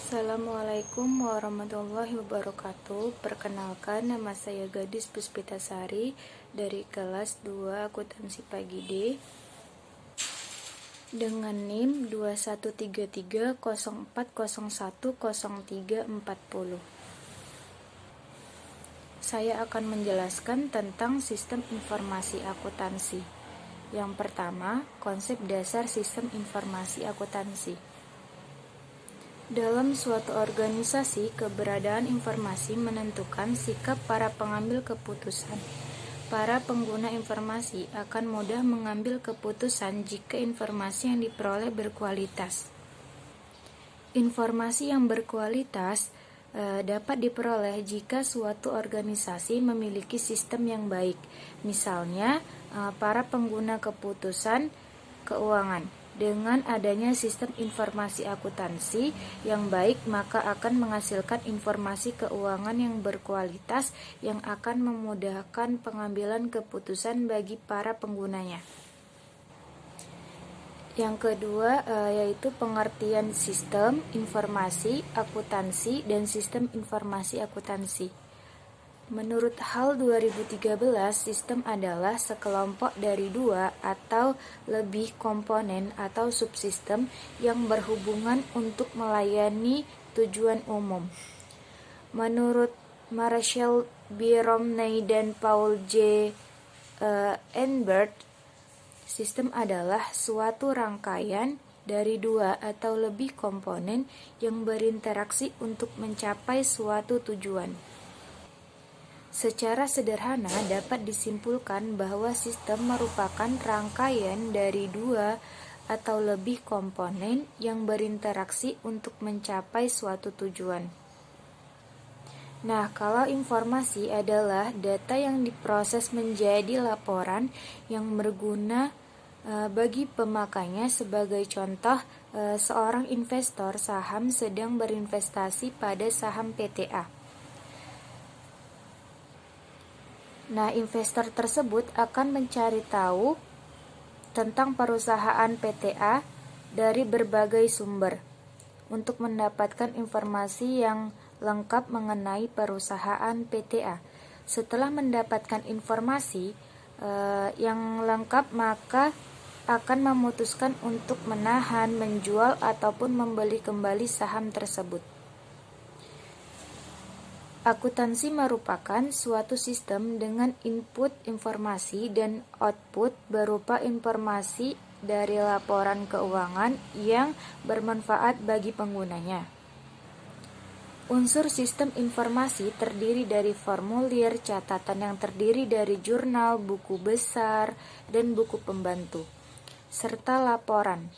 Assalamualaikum warahmatullahi wabarakatuh. Perkenalkan, nama saya Gadis Puspitasari dari kelas 2 akuntansi pagi D dengan NIM 213304010340. Saya akan menjelaskan tentang sistem informasi akuntansi. Yang pertama, konsep dasar sistem informasi akuntansi. Dalam suatu organisasi, keberadaan informasi menentukan sikap para pengambil keputusan. Para pengguna informasi akan mudah mengambil keputusan jika informasi yang diperoleh berkualitas. Informasi yang berkualitas dapat diperoleh jika suatu organisasi memiliki sistem yang baik. Misalnya, para pengguna keputusan keuangan. Dengan adanya sistem informasi akuntansi yang baik, maka akan menghasilkan informasi keuangan yang berkualitas yang akan memudahkan pengambilan keputusan bagi para penggunanya. Yang kedua yaitu pengertian sistem informasi akuntansi dan sistem informasi akuntansi. Menurut HAL 2013, sistem adalah sekelompok dari dua atau lebih komponen atau subsistem yang berhubungan untuk melayani tujuan umum. Menurut Marshall B. Romney dan Paul J. Enbert, sistem adalah suatu rangkaian dari dua atau lebih komponen yang berinteraksi untuk mencapai suatu tujuan. Secara sederhana dapat disimpulkan bahwa sistem merupakan rangkaian dari dua atau lebih komponen yang berinteraksi untuk mencapai suatu tujuan. Nah, kalau informasi adalah data yang diproses menjadi laporan yang berguna bagi pemakainya. Sebagai contoh, seorang investor saham sedang berinvestasi pada saham PTA. Nah, investor tersebut akan mencari tahu tentang perusahaan PTA dari berbagai sumber untuk mendapatkan informasi yang lengkap mengenai perusahaan PTA. Setelah mendapatkan informasi yang lengkap, maka akan memutuskan untuk menahan, menjual, ataupun membeli kembali saham tersebut. Akuntansi merupakan suatu sistem dengan input informasi dan output berupa informasi dari laporan keuangan yang bermanfaat bagi penggunanya. Unsur sistem informasi terdiri dari formulir, catatan yang terdiri dari jurnal, buku besar, dan buku pembantu, serta laporan.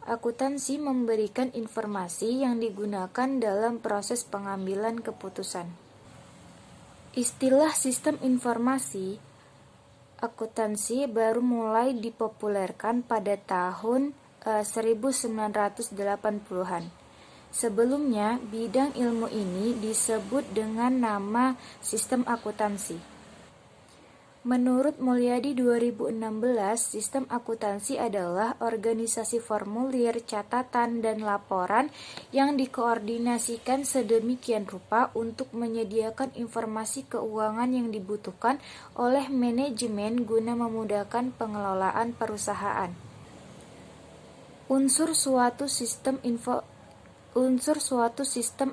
Akuntansi memberikan informasi yang digunakan dalam proses pengambilan keputusan. Istilah sistem informasi akuntansi baru mulai dipopulerkan pada tahun 1980-an. Sebelumnya, bidang ilmu ini disebut dengan nama sistem akuntansi. Menurut Mulyadi 2016, sistem akuntansi adalah organisasi formulir, catatan, dan laporan yang dikoordinasikan sedemikian rupa untuk menyediakan informasi keuangan yang dibutuhkan oleh manajemen guna memudahkan pengelolaan perusahaan. Unsur suatu sistem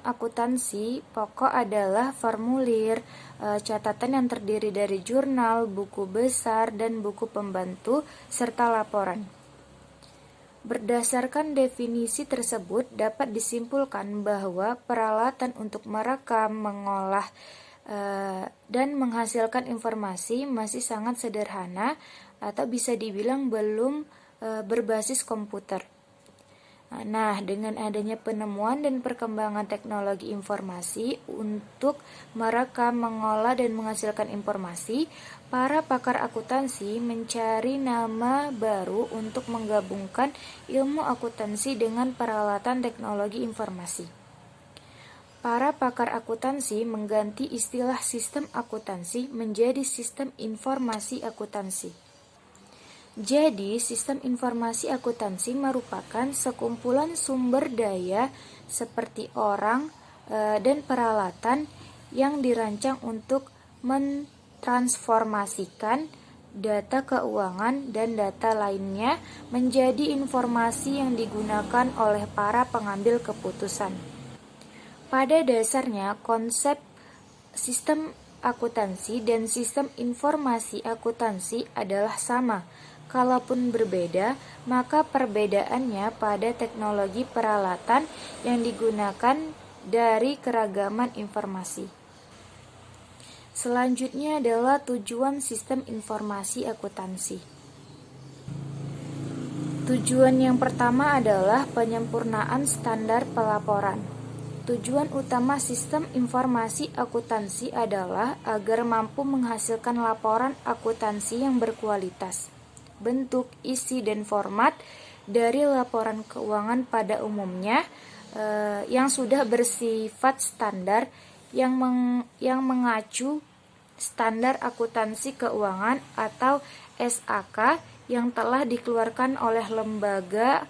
akuntansi pokok adalah formulir, catatan yang terdiri dari jurnal, buku besar, dan buku pembantu, serta laporan. Berdasarkan definisi tersebut, dapat disimpulkan bahwa peralatan untuk merekam, mengolah, dan menghasilkan informasi masih sangat sederhana atau bisa dibilang belum berbasis komputer. Nah, dengan adanya penemuan dan perkembangan teknologi informasi untuk merekam, mengolah, dan menghasilkan informasi, para pakar akuntansi mencari nama baru untuk menggabungkan ilmu akuntansi dengan peralatan teknologi informasi. Para pakar akuntansi mengganti istilah sistem akuntansi menjadi sistem informasi akuntansi. Jadi, sistem informasi akuntansi merupakan sekumpulan sumber daya seperti orang dan peralatan yang dirancang untuk mentransformasikan data keuangan dan data lainnya menjadi informasi yang digunakan oleh para pengambil keputusan. Pada dasarnya, konsep sistem akuntansi dan sistem informasi akuntansi adalah sama. Kalaupun berbeda, maka perbedaannya pada teknologi peralatan yang digunakan dari keragaman informasi. Selanjutnya adalah tujuan sistem informasi akuntansi. Tujuan yang pertama adalah penyempurnaan standar pelaporan. Tujuan utama sistem informasi akuntansi adalah agar mampu menghasilkan laporan akuntansi yang berkualitas. Bentuk, isi, dan format dari laporan keuangan pada umumnya yang sudah bersifat standar yang mengacu standar akuntansi keuangan atau SAK yang telah dikeluarkan oleh lembaga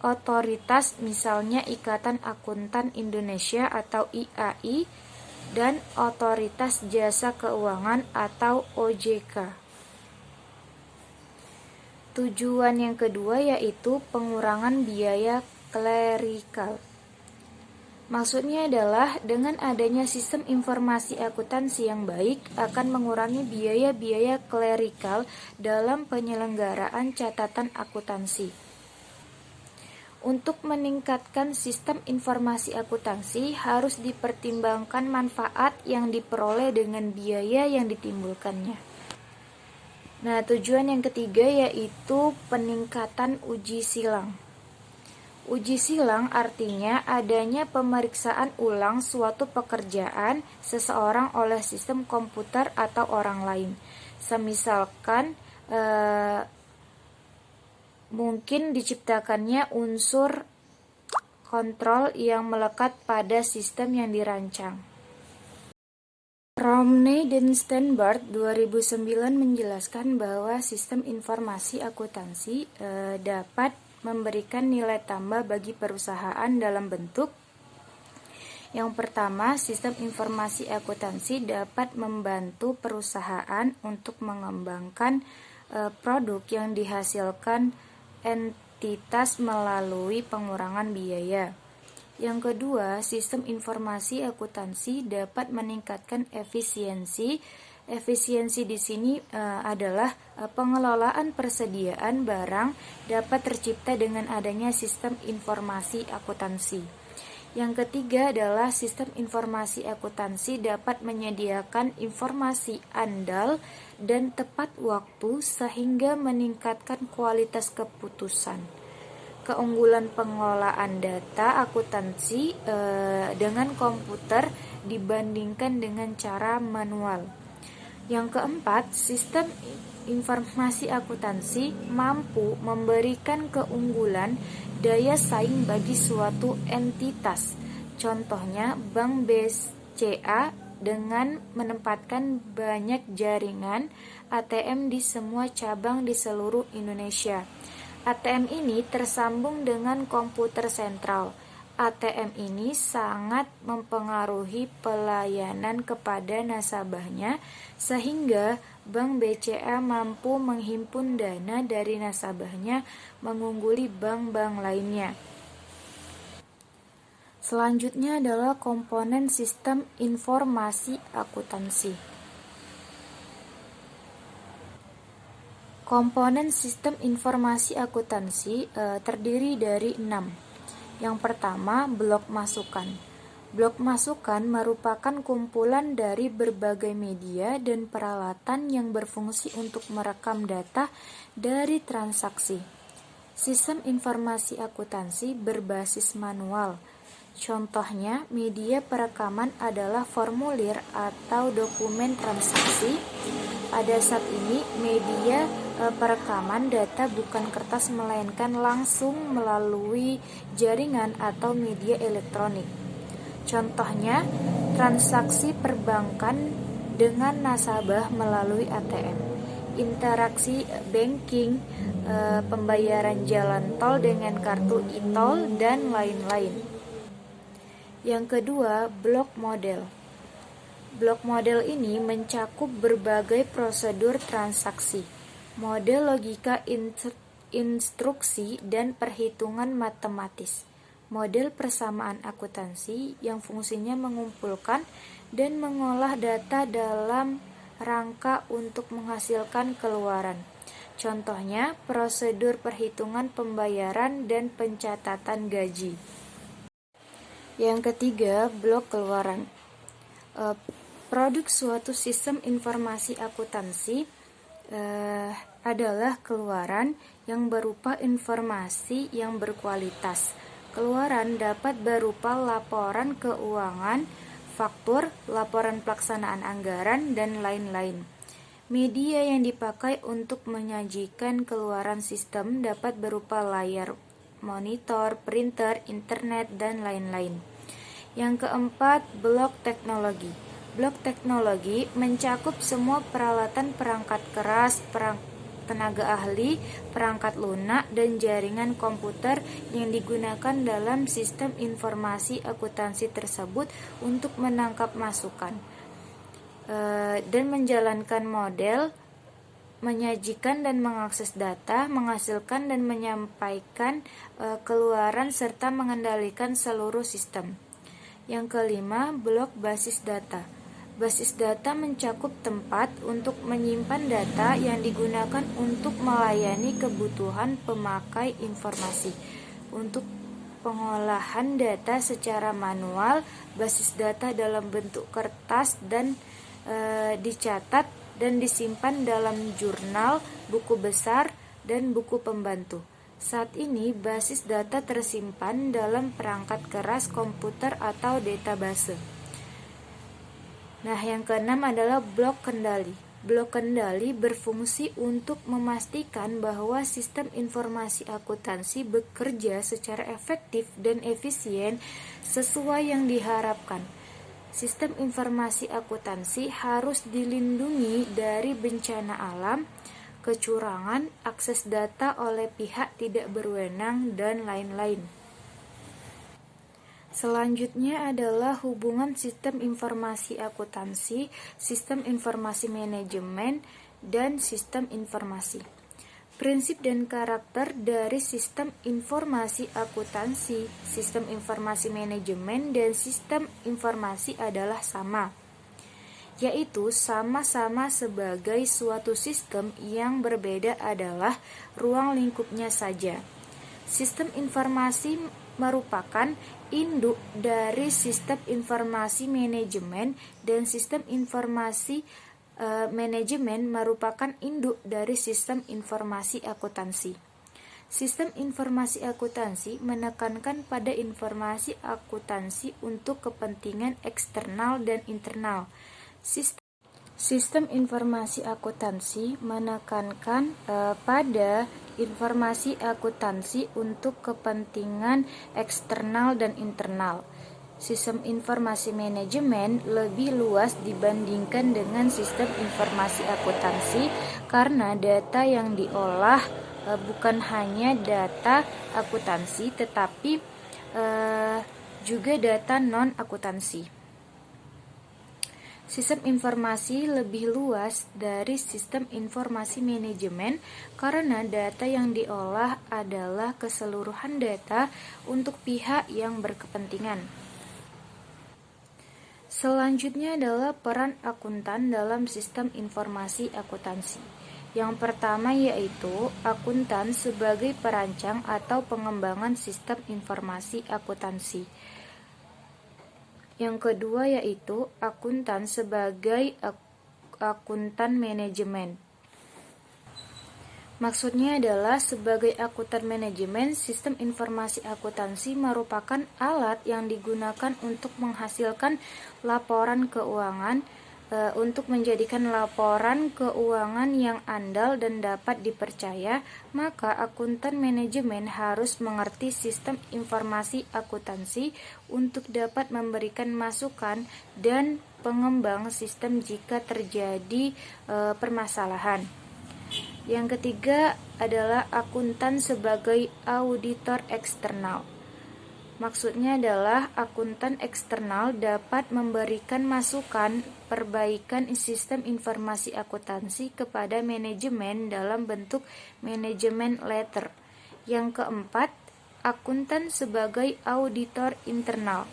otoritas, misalnya Ikatan Akuntan Indonesia atau IAI dan Otoritas Jasa Keuangan atau OJK. Tujuan yang kedua yaitu pengurangan biaya klerikal. Maksudnya adalah dengan adanya sistem informasi akuntansi yang baik akan mengurangi biaya-biaya klerikal dalam penyelenggaraan catatan akuntansi. Untuk meningkatkan sistem informasi akuntansi harus dipertimbangkan manfaat yang diperoleh dengan biaya yang ditimbulkannya. Nah, tujuan yang ketiga yaitu peningkatan uji silang. Uji silang artinya adanya pemeriksaan ulang suatu pekerjaan seseorang oleh sistem komputer atau orang lain. Semisalkan mungkin diciptakannya unsur kontrol yang melekat pada sistem yang dirancang. Romney dan Steinberg 2009 menjelaskan bahwa sistem informasi akuntansi dapat memberikan nilai tambah bagi perusahaan dalam bentuk yang pertama, sistem informasi akuntansi dapat membantu perusahaan untuk mengembangkan produk yang dihasilkan entitas melalui pengurangan biaya. Yang kedua, sistem informasi akuntansi dapat meningkatkan efisiensi. Efisiensi di sini adalah pengelolaan persediaan barang dapat tercipta dengan adanya sistem informasi akuntansi. Yang ketiga adalah sistem informasi akuntansi dapat menyediakan informasi andal dan tepat waktu sehingga meningkatkan kualitas keputusan. Keunggulan pengelolaan data akuntansi dengan komputer dibandingkan dengan cara manual. Yang keempat, sistem informasi akuntansi mampu memberikan keunggulan daya saing bagi suatu entitas. Contohnya, Bank BCA dengan menempatkan banyak jaringan ATM di semua cabang di seluruh Indonesia. ATM ini tersambung dengan komputer sentral. ATM ini sangat mempengaruhi pelayanan kepada nasabahnya sehingga Bank BCA mampu menghimpun dana dari nasabahnya mengungguli bank-bank lainnya. Selanjutnya adalah komponen sistem informasi akuntansi. Komponen sistem informasi akuntansi terdiri dari 6. Yang pertama, blok masukan. Blok masukan merupakan kumpulan dari berbagai media dan peralatan yang berfungsi untuk merekam data dari transaksi. Sistem informasi akuntansi berbasis manual. Contohnya, media perekaman adalah formulir atau dokumen transaksi. Pada saat ini, media perekaman data bukan kertas melainkan langsung melalui jaringan atau media elektronik. Contohnya, transaksi perbankan dengan nasabah melalui ATM. interaksi banking, pembayaran jalan tol dengan kartu e-tol, dan lain-lain. Yang kedua, blok model. Blok model ini mencakup berbagai prosedur transaksi, model logika instruksi, dan perhitungan matematis. Model persamaan akuntansi yang fungsinya mengumpulkan dan mengolah data dalam rangka untuk menghasilkan keluaran. Contohnya, prosedur perhitungan pembayaran dan pencatatan gaji. Yang ketiga, blok keluaran. Produk suatu sistem informasi akuntansi adalah keluaran yang berupa informasi yang berkualitas. Keluaran dapat berupa laporan keuangan, faktur, laporan pelaksanaan anggaran, dan lain-lain. Media yang dipakai untuk menyajikan keluaran sistem dapat berupa layar monitor, printer, internet, dan lain-lain. Yang keempat, blok teknologi. Blok teknologi mencakup semua peralatan perangkat keras, tenaga ahli, perangkat lunak, dan jaringan komputer yang digunakan dalam sistem informasi akuntansi tersebut untuk menangkap masukan dan menjalankan model, menyajikan dan mengakses data, menghasilkan dan menyampaikan keluaran, serta mengendalikan seluruh sistem. Yang kelima, blok basis data. Basis data mencakup tempat untuk menyimpan data yang digunakan untuk melayani kebutuhan pemakai informasi. Untuk pengolahan data secara manual, basis data dalam bentuk kertas dan dicatat dan disimpan dalam jurnal, buku besar, dan buku pembantu. Saat ini, basis data tersimpan dalam perangkat keras komputer atau database. Nah, yang keenam adalah blok kendali. Blok kendali berfungsi untuk memastikan bahwa sistem informasi akuntansi bekerja secara efektif dan efisien sesuai yang diharapkan. Sistem informasi akuntansi harus dilindungi dari bencana alam, kecurangan, akses data oleh pihak tidak berwenang, dan lain-lain. Selanjutnya adalah hubungan sistem informasi akuntansi, sistem informasi manajemen, dan sistem informasi. Prinsip dan karakter dari sistem informasi akuntansi, sistem informasi manajemen, dan sistem informasi adalah sama, yaitu sama-sama sebagai suatu sistem yang berbeda adalah ruang lingkupnya saja. Sistem informasi merupakan induk dari sistem informasi manajemen, dan sistem informasi manajemen merupakan induk dari sistem informasi akuntansi. Sistem informasi akuntansi menekankan pada informasi akuntansi untuk kepentingan eksternal dan internal. Sistem informasi akuntansi menekankan pada informasi akuntansi untuk kepentingan eksternal dan internal. Sistem informasi manajemen lebih luas dibandingkan dengan sistem informasi akuntansi karena data yang diolah bukan hanya data akuntansi tetapi juga data non-akuntansi. Sistem informasi lebih luas dari sistem informasi manajemen karena data yang diolah adalah keseluruhan data untuk pihak yang berkepentingan. Selanjutnya adalah peran akuntan dalam sistem informasi akuntansi. Yang pertama yaitu akuntan sebagai perancang atau pengembangan sistem informasi akuntansi. Yang kedua yaitu akuntan sebagai akuntan manajemen. Maksudnya adalah sebagai akuntan manajemen, sistem informasi akuntansi merupakan alat yang digunakan untuk menghasilkan laporan keuangan, untuk menjadikan laporan keuangan yang andal dan dapat dipercaya, maka akuntan manajemen harus mengerti sistem informasi akuntansi untuk dapat memberikan masukan dan pengembang sistem jika terjadi permasalahan. Yang ketiga adalah akuntan sebagai auditor eksternal. Maksudnya adalah akuntan eksternal dapat memberikan masukan perbaikan sistem informasi akuntansi kepada manajemen dalam bentuk manajemen letter. Yang keempat, akuntan sebagai auditor internal.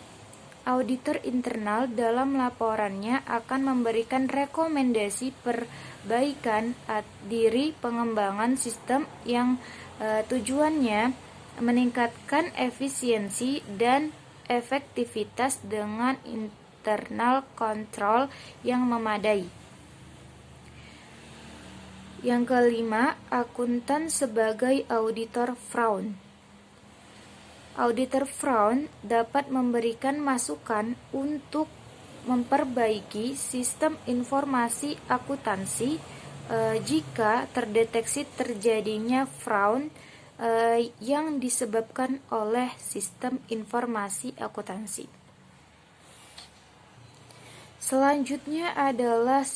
Auditor internal dalam laporannya akan memberikan rekomendasi perbaikan diri pengembangan sistem yang tujuannya meningkatkan efisiensi dan efektivitas dengan internal control yang memadai. Yang kelima, akuntan sebagai auditor front. Auditor front dapat memberikan masukan untuk memperbaiki sistem informasi akuntansi jika terdeteksi terjadinya fraud yang disebabkan oleh sistem informasi akuntansi. Selanjutnya adalah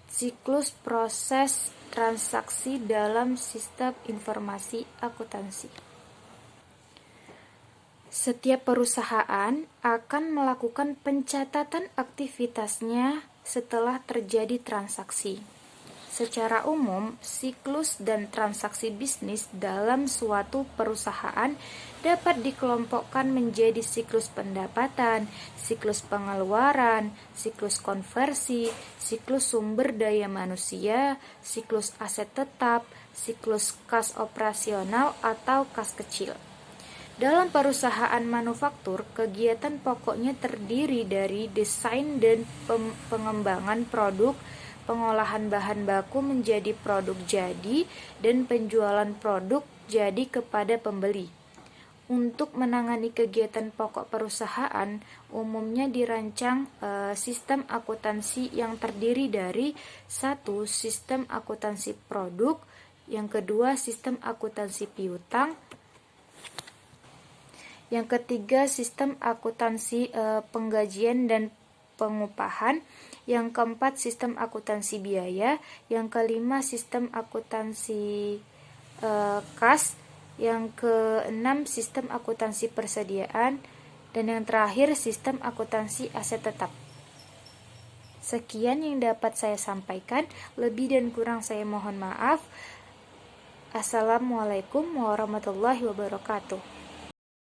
siklus proses transaksi dalam sistem informasi akuntansi. Setiap perusahaan akan melakukan pencatatan aktivitasnya setelah terjadi transaksi. Secara umum, siklus dan transaksi bisnis dalam suatu perusahaan dapat dikelompokkan menjadi siklus pendapatan, siklus pengeluaran, siklus konversi, siklus sumber daya manusia, siklus aset tetap, siklus kas operasional atau kas kecil. Dalam perusahaan manufaktur, kegiatan pokoknya terdiri dari desain dan pengembangan produk, pengolahan bahan baku menjadi produk jadi, dan penjualan produk jadi kepada pembeli. Untuk menangani kegiatan pokok perusahaan, umumnya dirancang sistem akuntansi yang terdiri dari 1. Sistem akuntansi produk, yang kedua sistem akuntansi piutang, yang ketiga sistem akuntansi penggajian dan pengupahan, yang keempat sistem akuntansi biaya, yang kelima sistem akuntansi kas, yang keenam sistem akuntansi persediaan, dan yang terakhir sistem akuntansi aset tetap. Sekian yang dapat saya sampaikan, lebih dan kurang saya mohon maaf. Assalamualaikum warahmatullahi wabarakatuh.